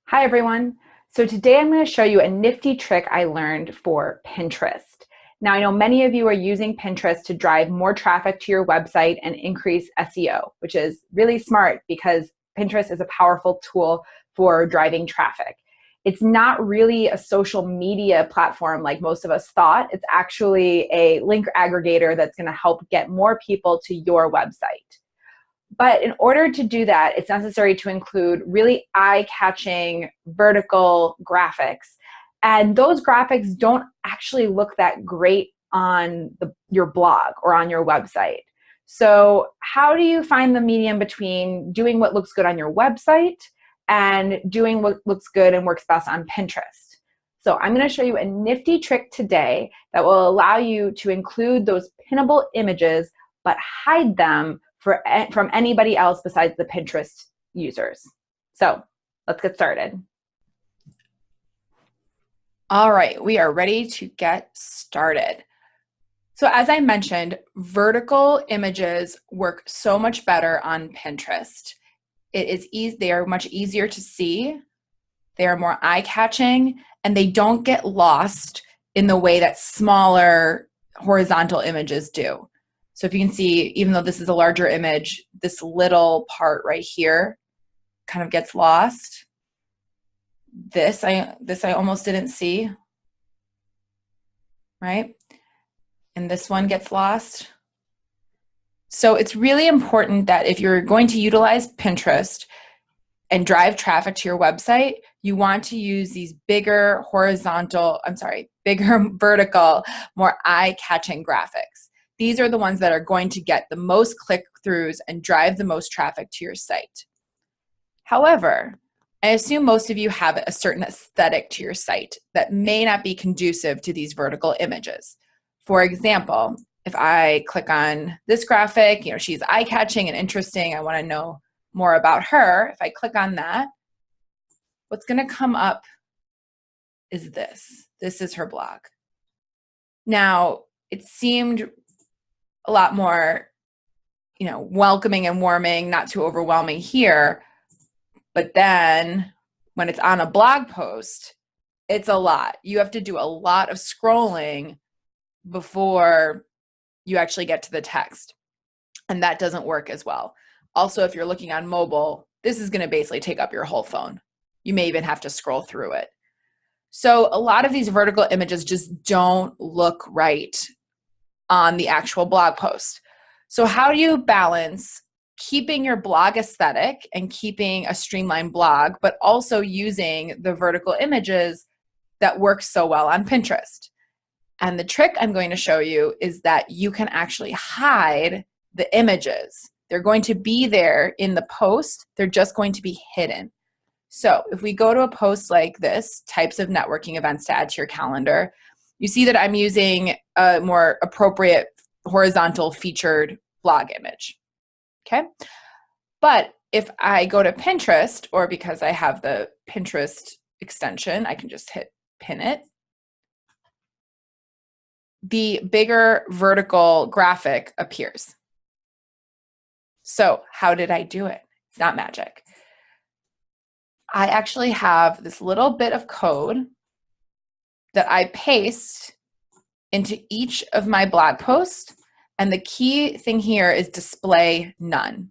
Hi everyone. So today I'm going to show you a nifty trick I learned for Pinterest. Now I know many of you are using Pinterest to drive more traffic to your website and increase SEO, which is really smart because Pinterest is a powerful tool for driving traffic. It's not really a social media platform like most of us thought. It's actually a link aggregator that's going to help get more people to your website. But in order to do that, it's necessary to include really eye-catching vertical graphics. And those graphics don't actually look that great on your blog or on your website. So how do you find the medium between doing what looks good on your website and doing what looks good and works best on Pinterest? So I'm going to show you a nifty trick today that will allow you to include those pinnable images but hide them from anybody else besides the Pinterest users. So let's get started. All right, we are ready to get started. So as I mentioned, vertical images work so much better on Pinterest. They are much easier to see, they are more eye-catching, and they don't get lost in the way that smaller horizontal images do. So if you can see, even though this is a larger image, this little part right here kind of gets lost. This I almost didn't see, right? And this one gets lost. So it's really important that if you're going to utilize Pinterest and drive traffic to your website, you want to use these bigger vertical, more eye-catching graphics. These are the ones that are going to get the most click-throughs and drive the most traffic to your site. However, I assume most of you have a certain aesthetic to your site that may not be conducive to these vertical images. For example, if I click on this graphic, she's eye-catching and interesting, I want to know more about her. If I click on that, what's going to come up is this. This is her blog. Now, it seemed a lot more, welcoming and warming, not too overwhelming here. But then when it's on a blog post, it's a lot. You have to do a lot of scrolling before you actually get to the text. And that doesn't work as well. Also, if you're looking on mobile, this is going to basically take up your whole phone. You may even have to scroll through it. So a lot of these vertical images just don't look right on the actual blog post. So how do you balance keeping your blog aesthetic and keeping a streamlined blog, but also using the vertical images that work so well on Pinterest? And the trick I'm going to show you is that you can actually hide the images. They're going to be there in the post. They're just going to be hidden. So if we go to a post like this, types of networking events to add to your calendar, you see that I'm using a more appropriate horizontal featured blog image. Okay. But if I go to Pinterest, or because I have the Pinterest extension, I can just hit pin it. The bigger vertical graphic appears. So how did I do it? It's not magic. I actually have this little bit of code that I paste into each of my blog posts. And the key thing here is display none.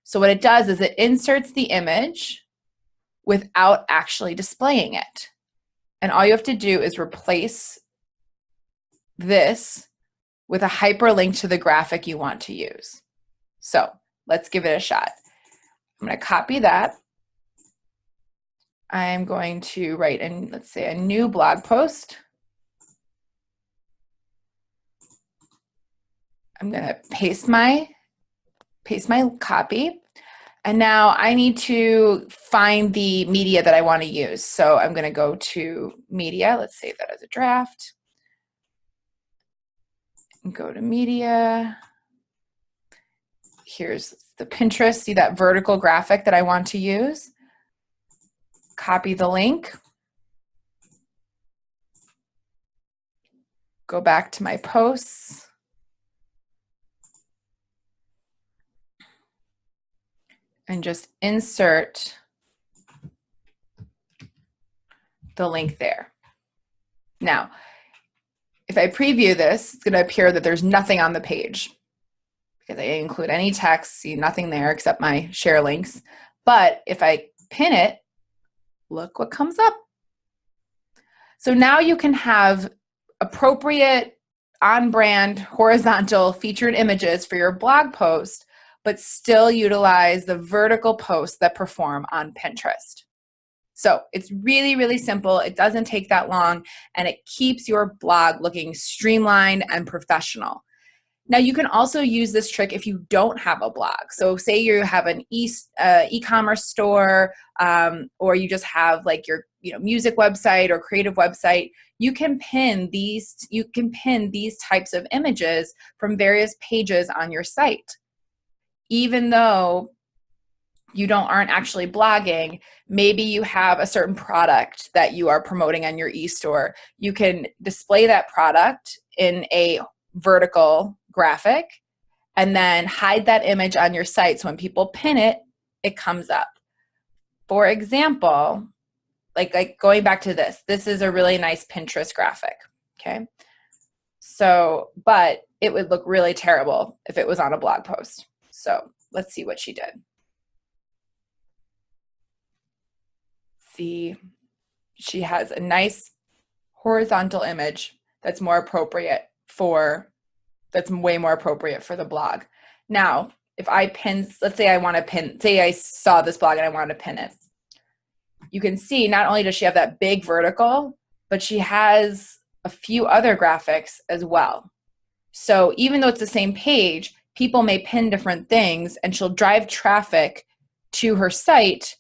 So what it does is it inserts the image without actually displaying it. And all you have to do is replace this with a hyperlink to the graphic you want to use. So let's give it a shot. I'm going to copy that. I'm going to write in, let's say, a new blog post. I'm going to paste my copy. And now I need to find the media that I want to use. So I'm going to go to media. Let's save that as a draft. And go to media. Here's the Pinterest. See that vertical graphic that I want to use? Copy the link. Go back to my posts. And just insert the link there. Now, if I preview this, it's going to appear that there's nothing on the page because I didn't include any text, see nothing there except my share links. But if I pin it, look what comes up. So now you can have appropriate, on-brand, horizontal featured images for your blog post, but still utilize the vertical posts that perform on Pinterest. So it's really, really simple. It doesn't take that long, and it keeps your blog looking streamlined and professional. Now, you can also use this trick if you don't have a blog. So say you have an e-commerce store, or you just have like your music website or creative website. You can pin these types of images from various pages on your site. Even though you aren't actually blogging, maybe you have a certain product that you are promoting on your e-store. You can display that product in a vertical graphic and then hide that image on your site so when people pin it, it comes up. For example, like going back to this is a really nice Pinterest graphic, okay? So, but it would look really terrible if it was on a blog post. So let's see what she did. See, she has a nice horizontal image that's way more appropriate for the blog. Now, if I pin, let's say I saw this blog and I wanted to pin it. You can see not only does she have that big vertical, but she has a few other graphics as well. So even though it's the same page, people may pin different things and she'll drive traffic to her site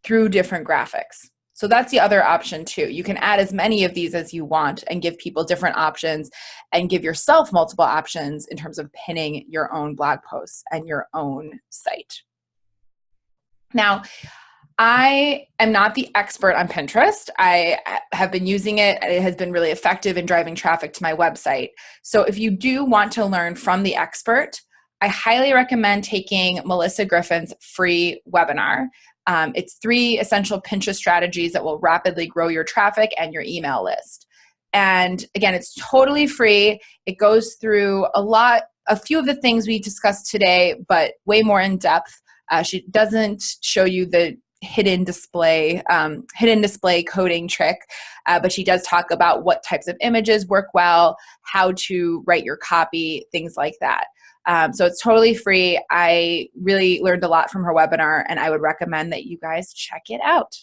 through different graphics. So that's the other option too. You can add as many of these as you want and give people different options and give yourself multiple options in terms of pinning your own blog posts and your own site. Now, I am not the expert on Pinterest. I have been using it. It has been really effective in driving traffic to my website. So if you do want to learn from the expert, I highly recommend taking Melissa Griffin's free webinar. It's 3 essential Pinterest strategies that will rapidly grow your traffic and your email list. And again, it's totally free. It goes through a few of the things we discussed today, but way more in depth. She doesn't show you the hidden display coding trick, but she does talk about what types of images work well, how to write your copy, things like that. So it's totally free. I really learned a lot from her webinar, and I would recommend that you guys check it out.